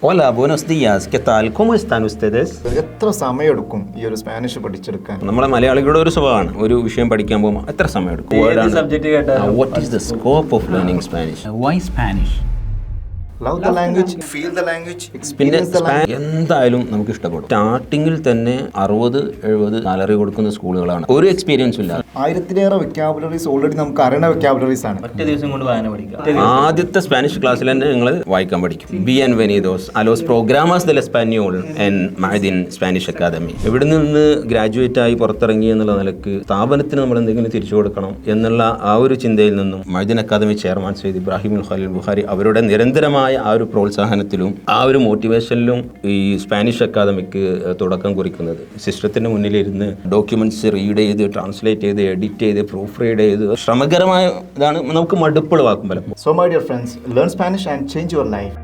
Hola, buenos días. ¿Qué tal? ¿Cómo están ustedes? എത്ര സമയമെടുക്കും ഈ ഒരു സ്പാനിഷ് പഠിച്ചെടുക്കാൻ? നമ്മളെ മലയാളികളുടെ ഒരു സ്വഭാവമാണ് ഒരു വിഷയം പഠിക്കാൻ പോകുമ്പോൾ എത്ര സമയം എടുക്കും? സബ്ജക്റ്റ് കേട്ടാലും What is the scope of learning Spanish? why Spanish? Love the language, feel the language, പിന്നെ എക്സ്പീരിയൻസ് ദ ലാംഗ്വേജ്. എന്തായാലും നമുക്ക് ഇഷ്ടപ്പെടും. സ്റ്റാർട്ടിങ്ങിൽ തന്നെ 60-70 സാലറി കൊടുക്കുന്ന സ്കൂളുകളാണ്. ഒരു എക്സ്പീരിയൻസും ഇല്ല. 1000-ലേറെ വെക്കാബുലറീസ് ഓൾറെഡി നമുക്ക് അറിയണ വെക്കാബുലറീസ് ആണ്. ഒറ്റ ദിവസം കൊണ്ട് വായന പഠിക്കാം. ആദ്യത്തെ സ്പാനിഷ് ക്ലാസ്സിൽ തന്നെ നിങ്ങൾ വായിക്കാൻ പഠിക്കും. ബിയൻവെനിദോസ് അലോസ് പ്രോഗ്രാമാസ് ദെൽ എസ്പാനിയോൾ ആൻഡ് മഅദിൻ സ്പാനിഷ് അക്കാദമി. ഇവിടെ നിന്ന് ഗ്രാജുവേറ്റ് ആയി പുറത്തിറങ്ങി എന്നുള്ള നിലക്ക് സ്ഥാപനത്തിന് നമ്മൾ എന്തെങ്കിലും തിരിച്ചു കൊടുക്കണം എന്നുള്ള ആ ഒരു ചിന്തയിൽ നിന്നും മഅദിൻ അക്കാദമി ചെയർമാൻ സെയ്ദ് ഇബ്രാഹിം ഖലീൽ ബുഖാരി അവരുടെ നിരന്തരമായ ആ ഒരു പ്രോത്സാഹനത്തിലും ആ ഒരു മോട്ടിവേഷനിലും ഈ സ്പാനിഷ് അക്കാദമിക്ക് തുടക്കം കുറിക്കുന്നത്. സിസ്റ്റത്തിന് മുന്നിലിരുന്ന് ഡോക്യുമെന്റ്സ് റീഡ് ചെയ്ത് ട്രാൻസ്ലേറ്റ് ചെയ്ത് എഡിറ്റ് ചെയ്ത് പ്രൂഫ് റീഡ് ചെയ്ത് ശ്രമകരമായ ഇതാണ്. നമുക്ക് മടുപ്പുളവാക്കും പലപ്പോൾ. So my dear friends, learn Spanish and change your life.